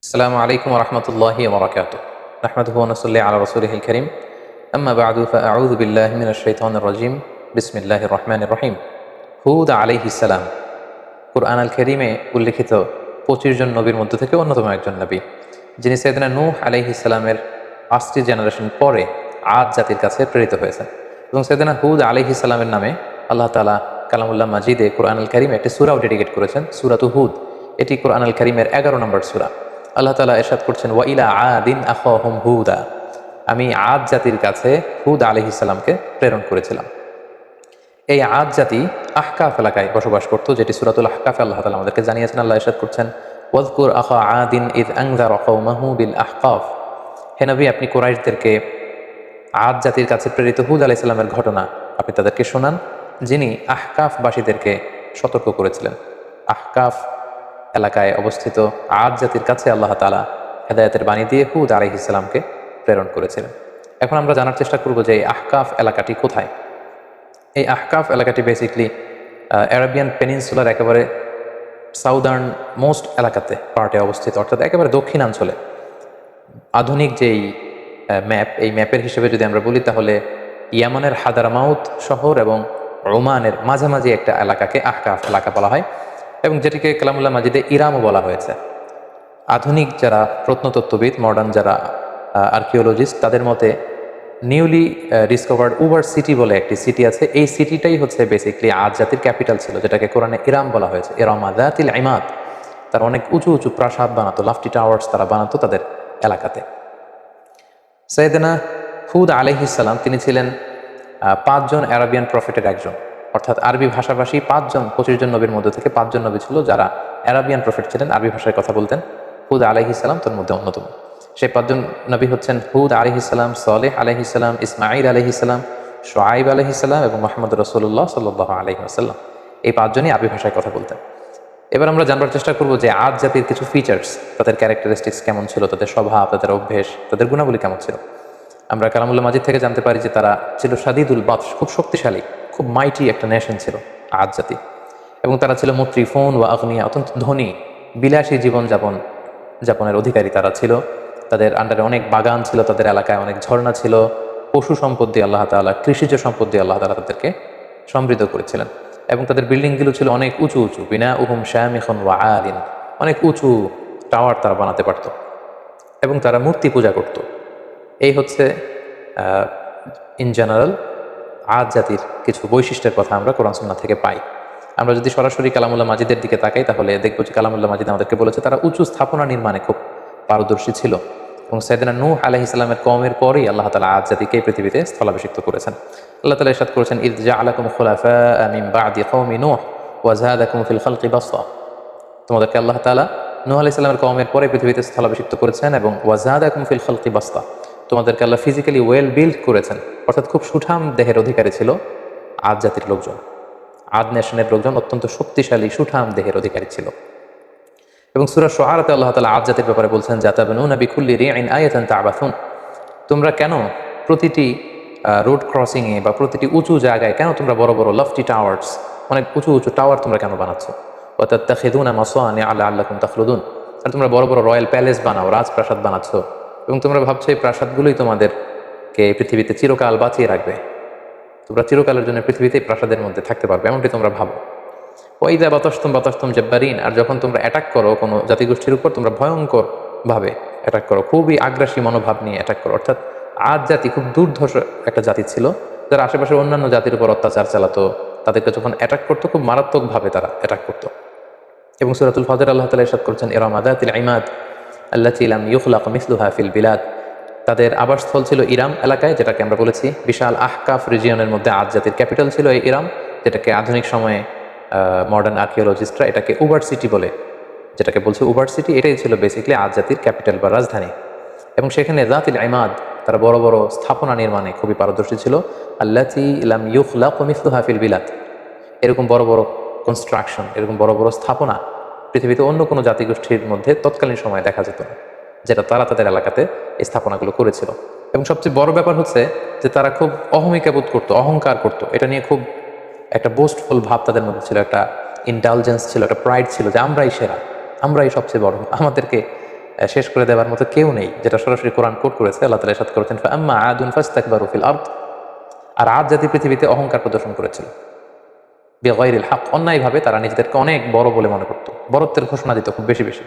السلام عليكم ورحمة الله وبركاته. نحمده ونصلي على رسوله الكريم. أما بعد فأعوذ بالله من الشيطان الرجيم. بسم الله الرحمن الرحيم. হুদ আলাইহিস সালাম কুরআন আল কারীমে উল্লেখিত 25 জন নবীর মধ্য থেকে অন্যতম একজন নবী, যিনি সাইয়েদনা নূহ আলাইহিস সালামের 5টি জেনারেশন পরে আদ জাতির কাছে প্রেরিত হয়েছেন। এবং সাইয়েদনা হুদ আলাইহিস সালামের নামে আল্লাহ তাআলা কালামুল্লাহ মাজিদে কুরআন আল কারীমে একটি সূরাও ডেডিকেট করেছেন, সূরাতু হুদ। এটি কুরআন আল কারীমের 11 নম্বর সূরা। আল্লাহ তাআলা ইরশাদ করছেন, ওয়া ইলা আদিন আখাহুম হুদা, আমি আদ জাতির কাছে হুদ আলাইহিস সালামকে প্রেরণ করেছিলাম। এই আদ জাতি আহকাফ এলাকায় বসবাস করত, যেটি সূরাতুল আহকাফে আল্লাহ তাআলা আমাদেরকে জানিয়েছেন। আল্লাহ ইরশাদ করছেন, ওয়াযকুর আখা আদিন ইয আনযারা কওমাহু বিল আহকাফ, হে নবী, আপনি কুরাইশদেরকে আদ জাতির কাছে প্রেরিত হুদ আলাইহিস সালামের ঘটনা আপনি তাদেরকে শোনান, যিনি আহকাফবাসীদেরকে সতর্ক করেছিলেন। আহকাফ এলাকায় অবস্থিত আদ জাতির কাছে আল্লাহ তাআলা হেদায়েতের বাণী দিয়ে হুদ আলাইহিস সালামকে প্রেরণ করেছিলেন। এখন আমরা জানার চেষ্টা করব যে এই আহকাফ এলাকাটি কোথায়। এই আহকাফ এলাকাটি বেসিকলি অ্যারাবিয়ান পেনিনসুলার একেবারে সাউদার্ন মোস্ট এলাকাতে পার্টে অবস্থিত, অর্থাৎ একেবারে দক্ষিণাঞ্চলে। আধুনিক যেই ম্যাপ, এই ম্যাপের হিসেবে যদি আমরা বলি, তাহলে ইয়ামানের হাদারামাউত শহর এবং ওমানের মাঝামাঝি একটা এলাকাকে আহকাফ এলাকা বলা হয়, এবং যেটিকে কালামুল্লাহ মাজিদে ইরামও বলা হয়েছে। আধুনিক যারা প্রত্নতত্ত্ববিদ, মডার্ন যারা আর্কিওলজিস্ট, তাদের মতে নিউলি ডিসকভার্ড উবার সিটি বলে একটি সিটি আছে। এই সিটিটাই হচ্ছে বেসিকলি আদ জাতির ক্যাপিটাল ছিল, যেটাকে কোরআনে ইরাম বলা হয়েছে। ইরামা যাতিল ইমাদ, তারা অনেক উঁচু উঁচু প্রাসাদ বানাতো, লাফটি টাওয়ার্স তারা বানাতো তাদের এলাকাতে। সাইয়েদনা হুদ আলাইহিস সালাম তিনি ছিলেন 5 জন অ্যারাবিয়ান প্রফেটের একজন, অর্থাৎ আরবি ভাষাভাষী 25 জন নবীর মধ্যে থেকে 5 জন নবী ছিল যারা অ্যারাবিয়ান প্রফেট ছিলেন, আরবি ভাষায় কথা বলতেন। হুদ আলাইহিস সালাম তার মধ্যে অন্যতম। সেই 5 জন নবী হচ্ছেন হুদ আলাইহিস সালাম, সালেহ আলাইহিস সালাম, ইসমাঈল আলাইহিস সালাম, শুআয়ব আলাইহিস সালাম এবং মুহাম্মদ রাসূলুল্লাহ সাল্লাল্লাহু আলাইহি ওয়াসাল্লাম। এই 5 জনই আরবি ভাষায় কথা বলতেন। এবার আমরা জানবার চেষ্টা করব যে আদ জাতির কিছু ফিচার্স, তাদের ক্যারেক্টারিস্টিক্স কেমন ছিল, তাদের স্বভাব, তাদের অভ্যেস, তাদের গুণাবলী কেমন ছিল। আমরা কালামুল্লাহ মাজিদ থেকে জানতে পারি যে তারা ছিল শাদীদুল বাতশ, খুব শক্তিশালী, খুব মাইটি একটা নেশন ছিল আদ জাতি। এবং তারা ছিল মুত্রিফুন ওয়া আগনিয়া, অত্যন্ত ধনী, বিলাসী যাপনের অধিকারী তারা ছিল। তাদের আন্ডারে অনেক বাগান ছিল, তাদের এলাকায় অনেক ঝর্ণা ছিল, পশু সম্পদ দিয়ে আল্লাহ তাআলা, কৃষিজ সম্পদ দিয়ে আল্লাহ তাআলা তাদেরকে সমৃদ্ধ করেছিলেন। এবং তাদের বিল্ডিংগুলো ছিল অনেক উঁচু উঁচু, বিনা উহুম শামিখুন ওয়া আলিন, অনেক উঁচু টাওয়ার তারা বানাতে পারত। এবং তারা মূর্তি পূজা করত। এই হচ্ছে ইন জেনারেল আদ জাতির কিছু বৈশিষ্ট্যের কথা আমরা কোরআন সুন্নাহ থেকে পাই। আমরা যদি সরাসরি কালামুল্লাহ মাজিদের দিকে তাকাই, তাহলে দেখব যে কালামুল্লাহ মাজিদ আমাদেরকে বলেছে তারা উঁচু স্থাপনা নির্মাণে খুব পারদর্শী ছিল। এবং সাইয়েদনা নূহ আলাইহিস সালামের কওমের পরেই আল্লাহ তাআলা আদ জাতিকে পৃথিবীতে স্থলাভিষিক্ত করেছেন। আল্লাহ তাআলা ইরশাদ করেছেন, ইয জাআলাকুম খুলাফা মিন বা'দি কওমি নূহ ওয়া যাদাকুম ফিল খালকি বাসতা, তোমাদেরকে আল্লাহ তাআলা নূহ আলাইহিস সালামের কওমের পরে পৃথিবীতে স্থলাভিষিক্ত করেছেন, এবং ওয়া যাদাকুম ফিল খালকি বাসতা, তোমাদেরকে আল্লাহ ফিজিক্যালি ওয়েল বিল্ড করেছেন, অর্থাৎ খুব সুঠাম দেহের অধিকারী ছিল আদ জাতির লোকজন। আদ নেশনের লোকজন অত্যন্ত শক্তিশালী, সুঠাম দেহের অধিকারী ছিল। এবং সূরা শুআরাতে আল্লাহ তাআলা আদ জাতির ব্যাপারে বলছেন, যাতাবনুনা বিকুল্লি রিইন আয়াতান তা'বাসুন, তোমরা কেন প্রতিটি রোড ক্রসিংয়ে বা প্রতিটি উঁচু জায়গায় কেন তোমরা বড় বড় লাফটি টাওয়ার্স, অনেক উঁচু উঁচু টাওয়ার তোমরা কেন বানাচ্ছ। ওয়া তাত্তাখিযুনা মাসানিআ লাআল্লাকুম তাখলুদুন, আর তোমরা বড় বড় রয়্যাল প্যালেস বানাও, রাজপ্রাসাদ বানাচ্ছ, এবং তোমরা ভাবছো এই প্রাসাদগুলোই তোমাদেরকে পৃথিবীতে চিরকাল বাঁচিয়ে রাখবে, তোমরা চিরকালের জন্য পৃথিবীতে প্রাসাদের মধ্যে থাকতে পারবে, এমনটি তোমরা ভাবো। ওয়াইদা বাতাসতুম জাব্বারিন, আর যখন তোমরা অ্যাটাক করো কোনো জাতিগোষ্ঠীর উপর, তোমরা ভয়ঙ্কর ভাবে অ্যাটাক করো, খুবই আগ্রাসী মনোভাব নিয়ে অ্যাটাক করো। অর্থাৎ আদ জাতি খুব দুর্ধর্ষ একটা জাতি ছিল, যারা আশেপাশের অন্যান্য জাতির উপর অত্যাচার চালাতো, তাদেরকে যখন অ্যাটাক করতো খুব মারাত্মকভাবে তারা অ্যাটাক করতো। এবং সূরাতুল ফজর আল্লাহ তাআলা ইরশাদ করেছেন, ইরামা যাতিল ইমাদ আল্লাতী লাম ইখলাক মিসলুহা ফিল বিলাদ, তাদের আবাসস্থল ছিল ইরাম এলাকায়, যেটাকে আমরা বলেছি বিশাল আহকাফ রিজিয়নের মধ্যে আদ জাতির ক্যাপিটাল ছিল এই ইরাম, যেটাকে আধুনিক সময়ে মডার্ন আর্কিওলজিস্টরা এটাকে উবার সিটি বলে, যেটাকে বলছে উবার সিটি, এটাই ছিল বেসিক্যালি আদ জাতির ক্যাপিটাল বা রাজধানী। এবং সেখানে যাতিল ইমাদ, তারা বড় বড় স্থাপনা নির্মাণে খুবই পারদর্শী ছিল। আল্লাতী লাম ইখলাক মিসলুহা ফিল বিলাদ, এরকম বড় বড় কনস্ট্রাকশন, এরকম বড় বড় স্থাপনা পৃথিবীতে অন্য কোনো জাতিগোষ্ঠীর মধ্যে তৎকালীন সময়ে দেখা যেত না, যেটা তারা তাদের এলাকাতে এই স্থাপনাগুলো করেছিল। এবং সবচেয়ে বড় ব্যাপার হচ্ছে যে তারা খুব অহমিকা বোধ করতো, অহংকার করতো, এটা নিয়ে খুব একটা বোস্টফুল ভাব তাদের মধ্যে ছিল, একটা ইন্টালিজেন্স ছিল, একটা প্রাইড ছিল যে আমরাই সেরা, আমরাই সবচেয়ে বড়, আমাদেরকে শেষ করে দেওয়ার মতো কেউ নেই, যেটা সরাসরি কোরআন কোট করেছে। আল্লাহ তাআলা ইরশাদ করেছেন, ফাআম্মা আদুন ফাস্তাকবারু ফিল আরদ, আর আদ জাতি পৃথিবীতে অহংকার প্রদর্শন করেছিল, বিগাইরিল হক, অন্যায়ভাবে তারা নিজেদেরকে অনেক বড় বলে মনে করত, বড়ত্বের ঘোষণা দিত খুব বেশি বেশি।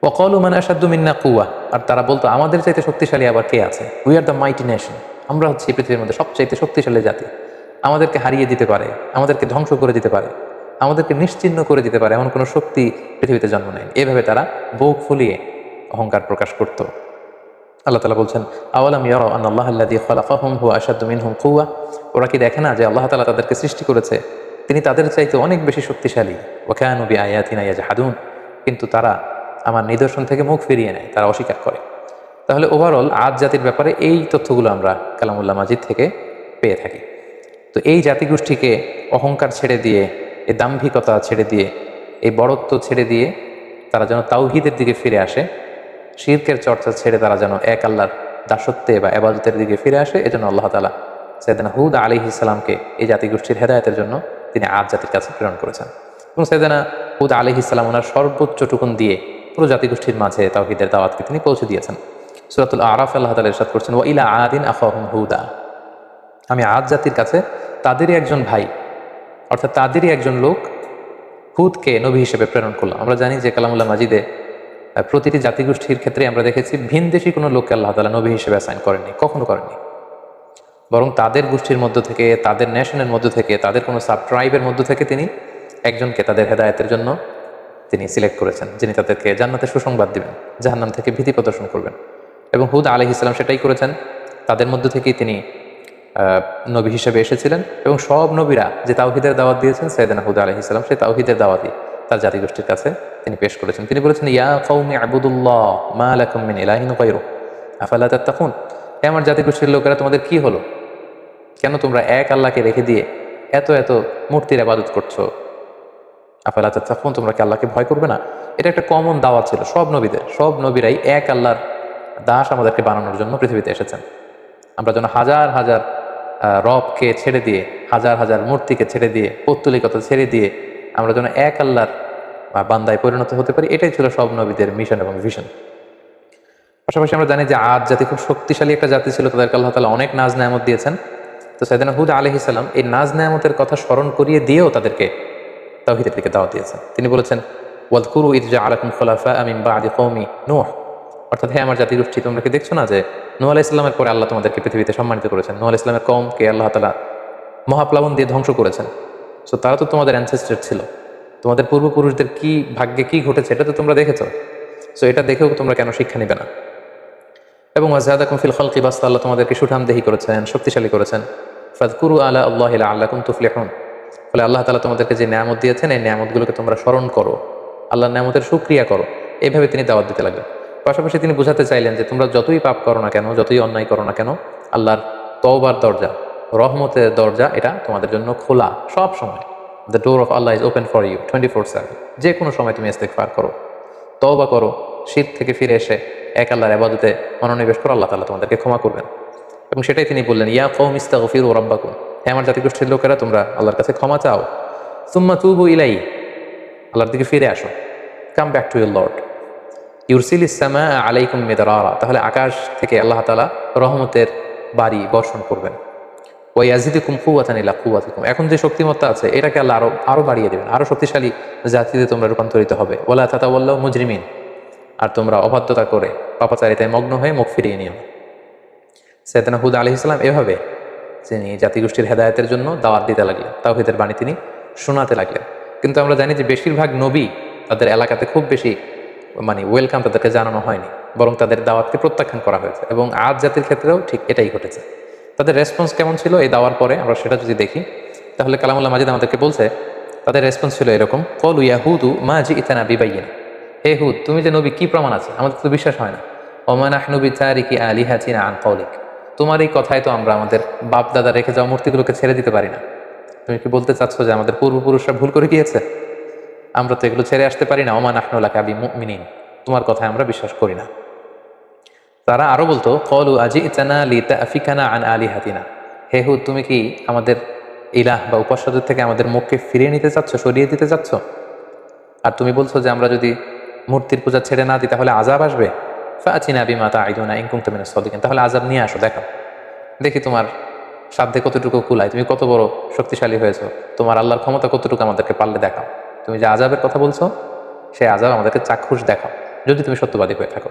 ওয়া ক্বালু মান আশাদ্দু মিন্না কুওয়া, আর তারা বলতো আমাদের চাইতে শক্তিশালী আবার কে আছে, we are the mighty nation, আমরা হচ্ছে এই পৃথিবীর মধ্যে সবচাইতে শক্তিশালী জাতি, আমাদেরকে হারিয়ে দিতে পারে, আমাদেরকে ধ্বংস করে দিতে পারে, আমাদেরকে নিশ্চিহ্ন করে দিতে পারে, এমন কোনো শক্তি পৃথিবীতে জন্ম নেয়নি। এভাবে তারা বুক ফুলিয়ে অহংকার প্রকাশ করত। আল্লাহ তাআলা বলছেন, আওয়ালাম ইয়ারাউ আন্নাল্লাহ আল্লাযী খালাকাহুম হুয়া আশাদ্দু মিনহুম কুওয়া, ওরা কি দেখে না যে আল্লাহ তাআলা তাদেরকে সৃষ্টি করেছে, তিনি তাদের চাইতে অনেক বেশি শক্তিশালী। ওয়া কানু বিআয়াতিনা ইয়াজহাদুন, কিন্তু তারা আমার নিদর্শন থেকে মুখ ফিরিয়ে নেয়, তারা অস্বীকার করে। তাহলে ওভারঅল আদ জাতির ব্যাপারে এই তথ্যগুলো আমরা কালামুল্লাহ মাজিদ থেকে পেয়ে থাকি। তো এই জাতিগোষ্ঠীকে অহংকার ছেড়ে দিয়ে, এই দাম্ভিকতা ছেড়ে দিয়ে, এই বড়ত্ব ছেড়ে দিয়ে তারা যেন তাওহীদের দিকে ফিরে আসে, শিরকের চর্চা ছেড়ে তারা যেন এক আল্লাহর দাসত্বে বা ইবাদতের দিকে ফিরে আসে, এজন্য আল্লাহ তাআলা সাইয়েদনা হুদ আলাইহিস সালামকে এই জাতিগোষ্ঠীর হেদায়েতের জন্য তিনি আদ জাতির কাছে প্রেরণ করেছেন। এবং সাইয়েদনা হুদ আলাইহিস সালাম ওনার সর্বোচ্চ টুকুন দিয়ে পুরো জাতিগোষ্ঠীর মাঝে তাওহীদের দাওয়াতকে তিনি পৌঁছে দিয়েছেন। সূরাতুল আরাফে আল্লাহ তাআলা ইরশাদ করছেন, ওয়া ইলা আদিন আখাহুম হুদা, আমি আদ জাতির কাছে তাদেরই একজন ভাই, অর্থাৎ তাদেরই একজন লোক হুদকে নবী হিসেবে প্রেরণ করলাম। আমরা জানি যে কালামুল্লাহ মাজিদে প্রতিটি জাতিগোষ্ঠীর ক্ষেত্রে আমরা দেখেছি ভিনদেশী কোনো লোককে আল্লাহ তাআলা নবী হিসেবে অ্যাসাইন করেননি, কখনো করেননি, বরং তাদের গোষ্ঠীর মধ্য থেকে, তাদের নেশনের মধ্য থেকে, তাদের কোনো সাব ট্রাইবের মধ্য থেকে তিনি একজনকে তাদের হেদায়েতের জন্য তিনি সিলেক্ট করেছেন, যিনি তাদেরকে জান্নাতের সুসংবাদ দিবেন, জাহান্নাম থেকে ভীতি প্রদর্শন করবেন। এবং হুদ আলাইহিস সালাম সেটাই করেছেন, তাদের মধ্য থেকেই তিনি নবী হিসেবে এসেছিলেন। এবং সব নবীরা যে তাওহীদের দাওয়াত দিয়েছেন, সাইয়েদনা হুদ আলাইহিস সালাম সেই তাওহীদের দাওয়াতই তার জাতিগোষ্ঠীর কাছে তিনি পেশ করেছেন। তিনি বলেছেন, ইয়া কওমি আবুদুল্লাহ মা লাকুম মিন ইলাহিন গায়রু আফালা তাত্তাকুন, হে আমার জাতিগোষ্ঠীর লোকেরা, তোমাদের কি হলো, কেন তোমরা এক আল্লাহকে রেখে দিয়ে এত এত মূর্তির ইবাদত করছো, আফালা তাত্তাকুন, তোমরা কি আল্লাহকে ভয় করবে না? এটা একটা কমন দাওয়াত ছিল সব নবীদের, সব নবীরাই এক আল্লাহর দাস আমাদেরকে বানানোর জন্য পৃথিবীতে এসেছেন। আমরা যেন হাজার হাজার রবকে ছেড়ে দিয়ে, হাজার হাজার মূর্তিকে ছেড়ে দিয়ে, পৌত্তলিকতা ছেড়ে দিয়ে আমরা যেন এক আল্লাহর বান্দায় পরিণত হতে পারি, এটাই ছিল সব নবীদের মিশন এবং ভিশন। পাশাপাশি আমরা জানি যে আদ জাতি খুব শক্তিশালী একটা জাতি ছিল, তাদেরকে আল্লাহ তাআলা অনেক নাজ নেয়ামত দিয়েছেন। তো সাইয়েদনা হুদ আলাইহিস সালাম এই নাজ নেয়ামতের কথা স্মরণ করিয়ে দিয়েও তাদেরকে তাওহীদের দিকে দাওয়াত দিয়েছেন। তিনি বলেছেন, ওয়াযকুরু ইয জাআলাকুম খুলাফা মিন বা'দি কওমি নূহ, অর্থাৎ হে আমার জাতিগোষ্ঠী, তোমরা কি দেখছো না যে নূহ আলাইহিস সালামের পরে আল্লাহ তোমাদেরকে পৃথিবীতে সম্মানিত করেছেন। নূহ আলাইহিস সালামের কওমকে আল্লাহ তাআলা মহাপ্লাবন দিয়ে ধ্বংস করেছেন। সো তারা তো তোমাদের অ্যানসেস্টর ছিল, তোমাদের পূর্বপুরুষদের কি ভাগ্যে কি ঘটেছে এটা তো তোমরা দেখেছো। সো এটা দেখেও তোমরা কেন শিক্ষা নিবে না? এবং ওয়াজাদাকুম ফিল খালকি বাসতা, আল্লাহ তোমাদেরকে সুঠামদেহী করেছেন, শক্তিশালী করেছেন। ফাযকুরু আলা আল্লাহি লাআল্লাকুম তুফলিহুন, ফলে আল্লাহ তাআলা তোমাদেরকে যে নিয়ামত দিয়েছেন এই নিয়ামতগুলোকে তোমরা স্মরণ করো, আল্লাহর নিয়ামতের শুকরিয়া করো। এইভাবে তিনি দাওয়াত দিতে লাগলেন। পাশাপাশি তিনি বোঝাতে চাইলেন যে তোমরা যতই পাপ করো না কেন, যতই অন্যায় করো না কেন, আল্লাহর তওবার দরজা, রহমতের দরজা এটা তোমাদের জন্য খোলা সব সময়। The door of Allah is open for you 24/7। যে কোনো সময় তুমি ইস্তেগফার করো, তওবা করো, শিরক থেকে ফিরে এসে এক আল্লাহর ইবাদতে মনোনিবেশ করো, আল্লাহ তাআলা তোমাদেরকে ক্ষমা করবেন। এবং সেটাই তিনি বললেন, ইয়া কওম ইস্তাগফিরু রাব্বাকুম, হে আমার জাতিগোষ্ঠীর লোকেরা, তোমরা আল্লাহর কাছে ক্ষমা চাও। সুম্মা তুবু ইলাইহি, আল্লাহর দিকে ফিরে আসো। Come back to your lord. ইউরসিলিস সামা আলাইকুম মিদরারা, তাহলে আকাশ থেকে আল্লাহ তাআলা রহমতের বাড়ি বর্ষণ করবেন। ওয়া ইয়াজিদুকুম কুওয়াতান ইলা কুওয়াতিকুম, এখন যে শক্তিমত্তা আছে এটাকে আল্লাহ আরো বাড়িয়ে দেবেন, আরো শক্তিশালী জাতিতে তোমরা রূপান্তরিত হবে। ওয়ালা তাতাওয়াল্লাউ মুজরিমিন, আর তোমরা অবাধ্যতা করে পাপাচারিতায় মগ্ন হয়ে মুখ ফিরিয়ে নিও। সাইয়েদনা হুদ আলাইহিস সালাম এভাবে তিনি জাতিগোষ্ঠীর হেদায়েতের জন্য দাওয়াত দিতে লাগলেন, তাওহীদের বাণী তিনি শোনাতে লাগলেন। কিন্তু আমরা জানি যে বেশিরভাগ নবী তাদের এলাকাতে খুব বেশি ওয়েলকাম তাদেরকে জানানো হয়নি, বরং তাদের দাওয়াতকে প্রত্যাখ্যান করা হয়েছে। এবং আদ জাতির ক্ষেত্রেও ঠিক এটাই ঘটেছে। তাদের রেসপন্স কেমন ছিল এই দাওয়ার পরে আমরা সেটা যদি দেখি, তাহলে কালামুল্লাহ মাজিদ আমাদেরকে বলছে তাদের রেসপন্স ছিল এরকম, ক্বালু ইয়া হুদু মা জি'তানা বিবাইয়িন, হে হুদ, তুমি যে নবী কি প্রমাণ আছে, আমাদের তো বিশ্বাস হয় না। ওয়া মা নাহনু বিতারিকি আলিহাতিনা আন কওলিক, তোমার এই কথায় তো আমরা আমাদের বাপ দাদা রেখে যাওয়া মূর্তিগুলোকে ছেড়ে দিতে পারি না। তুমি কি বলতে চাচ্ছ যে আমাদের পূর্বপুরুষরা ভুল করে গিয়েছে? আমরা তো এগুলো ছেড়ে আসতে পারি না। ওয়া মা নাহনু লাকা বিমুমিনিন, তোমার কথায় আমরা বিশ্বাস করি না। তারা আরো বলতো, ক্বালু আজি'তানা লিতাফিকানা আন আলিহাতিনা, হে হুদ, তুমি কি আমাদের ইলাহ বা উপাস্যদের থেকে আমাদের মুখকে ফিরিয়ে নিতে চাচ্ছ, সরিয়ে দিতে চাচ্ছ? আর তুমি বলছো যে আমরা যদি মূর্তির পূজা ছেড়ে না দিই তাহলে আযাব আসবে। ফাআতিনা বিমা তাঈদুনা ইন কুনতুম মিনাস সাদিকিন, তাহলে আযাব নিয়ে আসো, দেখাও, দেখি তোমার সাধ্যে কতটুকু কুলায়, তুমি কত বড় শক্তিশালী হয়েছো, তোমার আল্লাহর ক্ষমতা কতটুকু আমাদেরকে পারলে দেখাও, তুমি যে আযাবের কথা বলছো সেই আযাব আমাদেরকে চাক্ষুষ দেখাও, যদি তুমি সত্যবাদী হয়ে থাকো।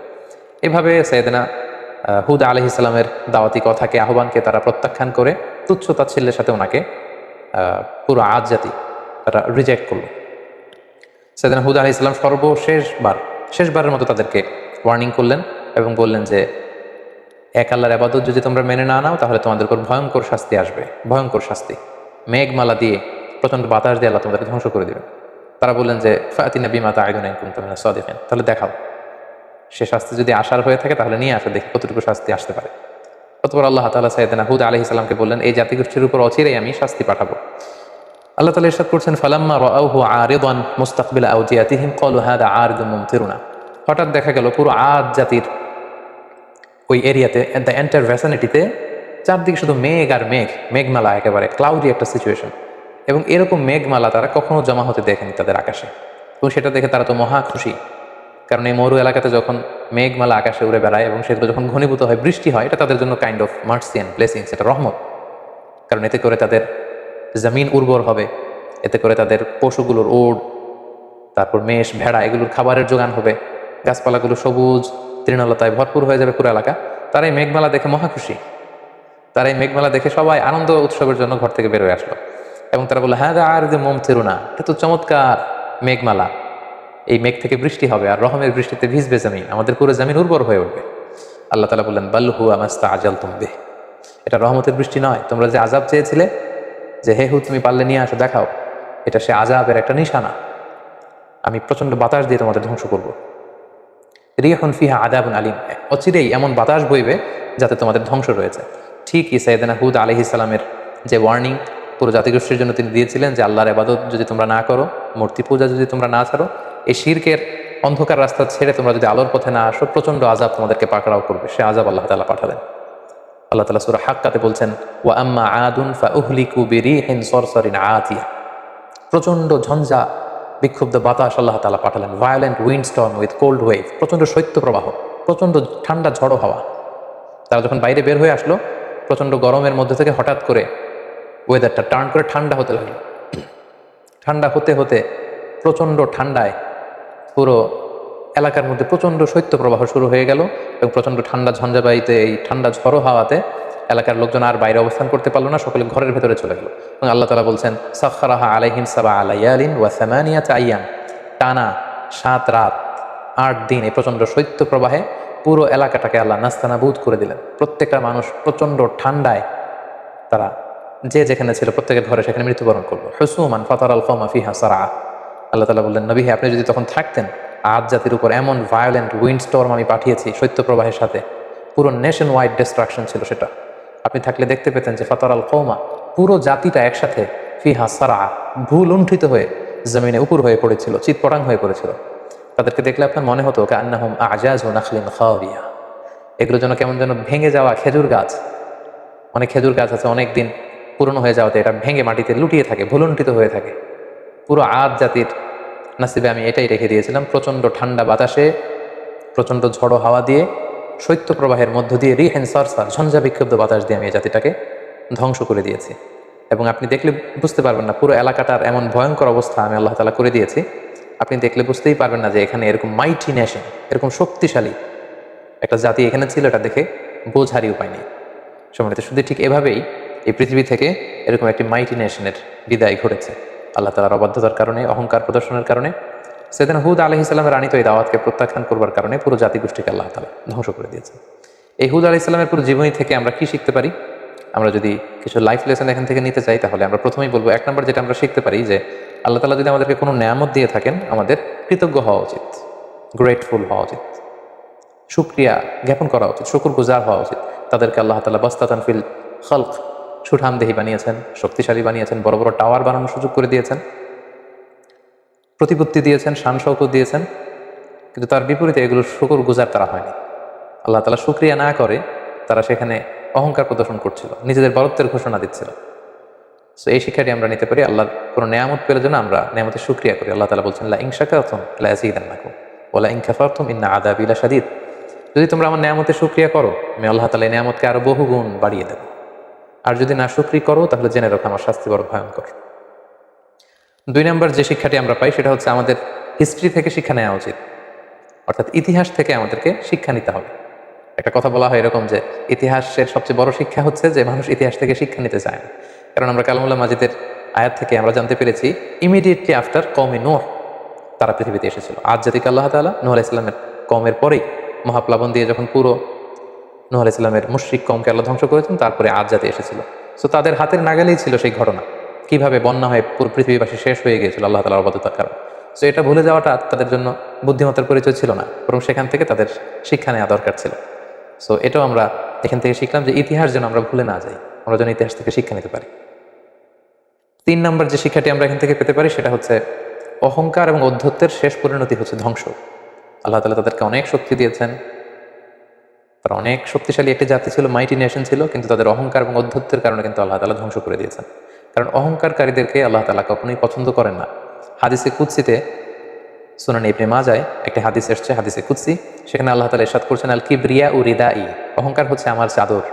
এভাবে সাইয়েদনা হুদ আলাইহিস সালামের দাওয়াতি কথাকে, আহ্বানকে তারা প্রত্যাখ্যান করে তুচ্ছ তাচ্ছিল্যের সাথে ওনাকে পুরো আদ জাতি তারা রিজেক্ট করলো। সাইয়েদনা হুদ আলাইহিস সালাম শেষবারের মতো তাদেরকে ওয়ার্নিং করলেন এবং বললেন যে এক আল্লাহর ইবাদত যদি তোমরা মেনে না নাও তাহলে তোমাদের উপর ভয়ঙ্কর শাস্তি আসবে, ভয়ঙ্কর শাস্তি। মেঘমালা দিয়ে, প্রচণ্ড বাতাস দিয়ে আল্লাহ তোমাদেরকে ধ্বংস করে দেবেন। তারা বললেন যে ফাতিনা বিমা তাঈদুনা ইন কুনতুম মিনাস সাদিকিন, তাহলে দেখাও, সে শাস্তি যদি আসার হয়ে থাকে তাহলে নিয়ে আসো, দেখি কতটুকু শাস্তি আসতে পারে। অতঃপর আল্লাহ তাআলা সাইয়েদনা হুদ আলাইহিস সালামকে বললেন, এই জাতিগোষ্ঠীর উপর অচিরেই আমি শাস্তি পাঠাবো। আল্লাহ তাআলা ইরশাদ করছেন, ফালাম্মা রাআউহু আরিদান মুস্তাকবিলা আওদিয়াতিহিম ক্বালু হাযা আরিদুম মুমতিরুনা। হঠাৎ দেখা গেল পুরো আদ জাতির ওই এরিয়াতে, দ্য এন্টায়ার ভ্যাসানিটিতে চারদিকে শুধু মেঘ আর মেঘ, মেঘমালা, একেবারে ক্লাউডি একটা সিচুয়েশন। এবং এরকম মেঘমালা তারা কখনো জমা হতে দেখেনি তাদের আকাশে, এবং সেটা দেখে তারা তো মহা খুশি। কারণ এই মরু এলাকাতে যখন মেঘমালা আকাশে উড়ে বেড়ায় এবং সেগুলো যখন ঘনীভূত হয়, বৃষ্টি হয়, এটা তাদের জন্য kind of mercy and blessings, এটা রহমত। কারণ এতে করে তাদের জমিন উর্বর হবে, এতে করে তাদের পশুগুলোর ওড়, তারপর মেষ, ভেড়া, এগুলোর খাবারের যোগান হবে, গাছপালাগুলো সবুজ তৃণলতায় ভরপুর হয়ে যাবে পুরো এলাকা। তারা এই মেঘমালা দেখে মহা খুশি। তারা এই মেঘমালা দেখে সবাই আনন্দ উৎসবের জন্য ঘর থেকে বের হয়ে আসলো এবং তারা বললো, হ্যাঁ আর যে মুমতিরুনা, এটা তো চমৎকার মেঘমালা, এই মেঘ থেকে বৃষ্টি হবে আর রহমের বৃষ্টিতে ভিজবে জমিন, আমাদের পুরো জমিন উর্বর হয়ে উঠবে। আল্লাহ তাআলা বললেন, বাল হুয়া মাস্তাআজালতুম বিহ, এটা রহমতের বৃষ্টি নয়, তোমরা যে আযাব চেয়েছিলে যে হে হুদ তুমি পারলে নিয়ে আসো, দেখাও, এটা সে আযাবের একটা নিশানা। আমি প্রচন্ড বাতাস দিয়ে তোমাদের ধ্বংস করবো। রিহুন ফিহা আযাবুন আলীম, অচিরেই এমন বাতাস বইবে যাতে তোমাদের ধ্বংস রয়েছে। ঠিকই সাইয়েদনা হুদ আলাইহিস সালামের যে ওয়ার্নিং পুরো জাতিগোষ্ঠীর জন্য তিনি দিয়েছিলেন যে আল্লাহর ইবাদত যদি তোমরা না করো, মূর্তি পূজা যদি তোমরা না ছাড়ো, এই শিরকের অন্ধকার রাস্তা ছেড়ে তোমরা যদি আলোর পথে না আসো, প্রচন্ড আযাব তোমাদেরকে পাকড়াও করবে। সে আযাব আল্লাহ তাআলা পাঠালেন। আল্লাহ তাআলা সূরা হাক্কাতে বলছেন, ওয়া আম্মা আদুন ফাউহলিকু বিরিহিন সরসরিন আতিয়া, প্রচন্ড ঝঞ্ঝা বিক্ষুব্ধ বাতাস আল্লাহ তাআলা পাঠালেন, violent wind storm with cold wave, প্রচন্ড শৈত্যপ্রবাহ, প্রচন্ড ঠান্ডা ঝড়ো হাওয়া। তারা যখন বাইরে বের হয়ে আসলো, প্রচন্ড গরমের মধ্যে থেকে হঠাৎ করে ওয়েদারটা টার্ন করে ঠান্ডা হতে লাগলো। ঠান্ডা হতে হতে প্রচন্ড ঠান্ডায় পুরো এলাকার মধ্যে প্রচন্ড শৈত্যপ্রবাহ শুরু হয়ে গেল এবং প্রচন্ড ঠান্ডা ঝঞ্ঝাবায়ুতে, এই ঠান্ডা ঝড়ো হাওয়াতে এলাকার লোকজন আর বাইরে অবস্থান করতে পারলো না, সকলে ঘরের ভেতরে চলে গেল। এবং আল্লাহ তাআলা বলছেন, সাখখারাহা আলাইহিম সাবআ লায়ালিন ওয়া সামানিয়াতা আইয়াম, টানা 7 রাত 8 দিন এই প্রচন্ড শৈত্যপ্রবাহে পুরো এলাকাটাকে আল্লাহ নাস্তানাবুদ করে দিলেন। প্রত্যেকটা মানুষ প্রচন্ড ঠান্ডায় তারা যে যেখানে ছিল প্রত্যেকের ঘরে সেখানে মৃত্যুবরণ করলো। হুসুমান ফাতারাল কওমা ফিহা সারআ, আল্লাহ তাআলা বললেন, নবী হে, আপনি যদি তখন থাকতেন, আদ জাতির উপর এমন ভায়োলেন্ট উইন্ড স্টর্ম আমি পাঠিয়েছি শৈত্যপ্রবাহের সাথে, পুরো নেশন ওয়াইড ডিস্ট্রাকশন ছিল সেটা, আপনি থাকলে দেখতে পেতেন যে ফাতারাল কওমা, পুরো জাতিটা একসাথে ফিহা সারআ, ভূলুণ্ঠিত হয়ে জমিনে উপর হয়ে পড়েছিল, চিৎপটাং হয়ে পড়েছিল। তাদেরকে দেখলে আপনার মনে হতো কান্নাহুম আজাজু নাখলিন খাওয়িয়া, এগুলো যেন কেমন যেন ভেঙে যাওয়া খেজুর গাছ। অনেক খেজুর গাছ আছে অনেক দিন পুরনো হয়ে যাওয়াতে এটা ভেঙে মাটিতে লুটিয়ে থাকে, ভুলুণ্ঠিত হয়ে থাকে। পুরো আদ জাতির নাসিবে আমি এটাই রেখে দিয়েছিলাম, প্রচণ্ড ঠান্ডা বাতাসে, প্রচণ্ড ঝড়ো হাওয়া দিয়ে, শৈত্যপ্রবাহের মধ্য দিয়ে, রিহেন সরসার, ঝঞ্ঝা বিক্ষুব্ধ বাতাস দিয়ে আমি এই জাতিটাকে ধ্বংস করে দিয়েছি। এবং আপনি দেখলে বুঝতে পারবেন না, পুরো এলাকাটার এমন ভয়ঙ্কর অবস্থা আমি আল্লাহ তাআলা করে দিয়েছি, আপনি দেখলে বুঝতেই পারবেন না যে এখানে এরকম মাইটি নেশন, এরকম শক্তিশালী একটা জাতি এখানে ছিল, এটা দেখে বোঝারই উপায় নেই। সম্মানিত শুধু ঠিক এভাবেই এই পৃথিবী থেকে এরকম একটি মাইটি নেশনের বিদায় ঘটেছে আল্লাহ তাআলার অবাধ্যতার কারণে, অহংকার প্রদর্শনের কারণে। সাইয়েদনা হুদ আলাইহিস সালামের আনিত এই দাওয়াতকে প্রত্যাখ্যান করবার কারণে পুরো জাতিগোষ্ঠীকে আল্লাহ তাআলা ধ্বংস করে দিয়েছে। এই হুদ আলাইহিস সালামের পুরো জীবনী থেকে আমরা কি শিখতে পারি? আমরা যদি কিছু লাইফ লেসন এখান থেকে নিতে চাই, তাহলে আমরা প্রথমেই বলবো, 1 নম্বর যেটা আমরা শিখতে পারি যে আল্লাহ তাআলা যদি আমাদেরকে কোনো নেয়ামত দিয়ে থাকেন, আমাদের কৃতজ্ঞ হওয়া উচিত, গ্রেটফুল হওয়া উচিত, শুকরিয়া জ্ঞাপন করা উচিত, শুকরগুজার হওয়া উচিত। তাদেরকে আল্লাহ তাআলা বাসতাতান ফিল খালক, সুঠামদেহী বানিয়েছেন, শক্তিশালী বানিয়েছেন, বড় বড় টাওয়ার বানানোর সুযোগ করে দিয়েছেন, প্রতিপত্তি দিয়েছেন, শান শৌকত দিয়েছেন, কিন্তু তার বিপরীতে এগুলো শুকরগুজার তারা হয়নি। আল্লাহ তাআলা শুকরিয়া না করে তারা সেখানে অহংকার প্রদর্শন করছিল, নিজেদের বরত্বের ঘোষণা দিচ্ছিল। সো এই শিক্ষাটি আমরা নিতে পারি, আল্লাহর কোনো নেয়ামত পেলে যেন আমরা নেয়ামতের শুকরিয়া করি। আল্লাহ তাআলা বলছেন, লা ইন শাকারতুম লা আযীদান্নাকুম, ওয়ালা ইন কাফারতুম ইন্না আযাবি লাশাদীদ। যদি তোমরা আমার নিয়ামতের শুকরিয়া করো, আমি আল্লাহ তাআলা এই নিয়ামতকে আরো বহুগুণ বাড়িয়ে দেব। আর যদি না শুকরি করো, তাহলে জেনে রাখো আমার শাস্তি বড় ভয়ঙ্কর। 2 নম্বর যে শিক্ষাটি আমরা পাই সেটা হচ্ছে আমাদের হিস্ট্রি থেকে শিক্ষা নেওয়া উচিত, অর্থাৎ ইতিহাস থেকে আমাদেরকে শিক্ষা নিতে হবে। একটা কথা বলা হয় এরকম যে ইতিহাসের সবচেয়ে বড় শিক্ষা হচ্ছে যে মানুষ ইতিহাস থেকে শিক্ষা নিতে চায় না। কারণ আমরা কালামুল্লাহ মাজিদের আয়াত থেকে আমরা জানতে পেরেছি ইমিডিয়েটলি আফটার কওমে নূহ তারা পৃথিবীতে এসেছিল। আজ জাতিকে আল্লাহ তাআলা নূহ আলাইহিস সালামের কওমের পরেই মহাপ্লাবন দিয়ে যখন পুরো নূহ আলাইহিস সালামের মুশরিক কওমকে আল্লাহ ধ্বংস করেছেন, তারপরে আজ জাতি এসেছিল। সো তাদের হাতের নাগালেই ছিল সেই ঘটনা, কিভাবে বন্যা হয়ে পুরো পৃথিবীবাসী শেষ হয়ে গিয়েছিল আল্লাহ তাআলার অবাধ্যতার কারণে। সো এটা ভুলে যাওয়াটা তাদের জন্য বুদ্ধিমত্তার পরিচয় ছিল না, বরং সেখান থেকে তাদের শিক্ষা নেওয়া দরকার ছিল। সো এটাও আমরা এখান থেকে শিখলাম যে ইতিহাস যেন আমরা ভুলে না যাই, আমরা যেন ইতিহাস থেকে শিক্ষা নিতে পারি। 3 নম্বর যে শিক্ষাটি আমরা এখান থেকে পেতে পারি সেটা হচ্ছে অহংকার এবং অধ্যত্বের শেষ পরিণতি হচ্ছে ধ্বংস। আল্লাহ তাআলা তাদেরকে অনেক শক্তি দিয়েছেন, তারা অনেক শক্তিশালী একটি জাতি ছিল, মাইটি নেশন ছিল, কিন্তু তাদের অহংকার এবং অধ্যত্বের কারণে কিন্তু আল্লাহ তাআলা ধ্বংস করে দিয়েছেন। কারণ অহংকারকারীদেরকে আল্লাহ তাআলা কখনোই পছন্দ করেন না। হাদিসে কুদসিতে সুনান ইবনে মাজায় একটি হাদিস এসেছে, হাদিসে কুদসি, সেখানে আল্লাহ তাআলা ইরশাদ করছেন আল কিবরিয়া উ রিদাই, অহংকার হচ্ছে আমার চাদর,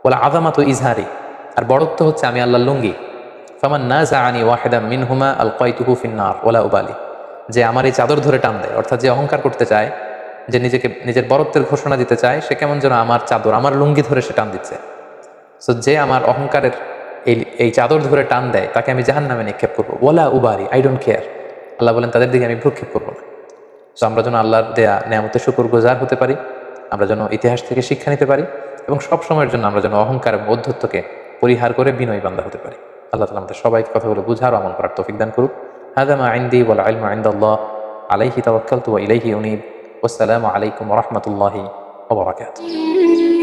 ওয়াল আযামাতু ইজহারি, আর বড়ত্ব হচ্ছে আমি আল্লাহর লুঙ্গি। ফামান নাযাআনি ওয়াহিদাম মিনহুমা আলকাইতুহু ফিন্নার ওয়ালা উবালি, যে আমার এই চাদর ধরে টান দেয়, অর্থাৎ যে অহংকার করতে চায়, যে নিজেকে নিজের বড়ত্বের ঘোষণা দিতে চায়, সে কেমন যেন আমার চাদর, আমার লুঙ্গি ধরে সে টান দিচ্ছে। সো যে আমার অহংকারের এই চাদর ধরে টান দেয় তাকে আমি জাহান্নামে নিক্ষেপ করবো, ওয়ালা উবারি, আই ডোন্ট কেয়ার। আল্লাহ বলেন তাদের দিকে আমি ভ্রুক্ষেপ করবো না। সো আমরা যেন আল্লাহর দেয়া নেয়ামতের শুকরগুজার হতে পারি, আমরা যেন ইতিহাস থেকে শিক্ষা নিতে পারি, এবং সব সময়ের জন্য আমরা যেন অহংকার এবং অধ্যত্বকে পরিহার করে বিনয়ী বান্দা হতে পারি। আল্লাহ তাআলা আমাদের সবাইকে কথাগুলো বুঝার ও আমল করার তৌফিক দান করুক। হাযা মা ইনদি ওয়াল ইলমু ইনদাল্লাহ, আলাইহি তাওয়াক্কালতু ওয়া ইলাইহি উনীব। ওয়াসসালামু আলাইকুম ওয়া রাহমাতুল্লাহি ওয়া বারাকাতুহু।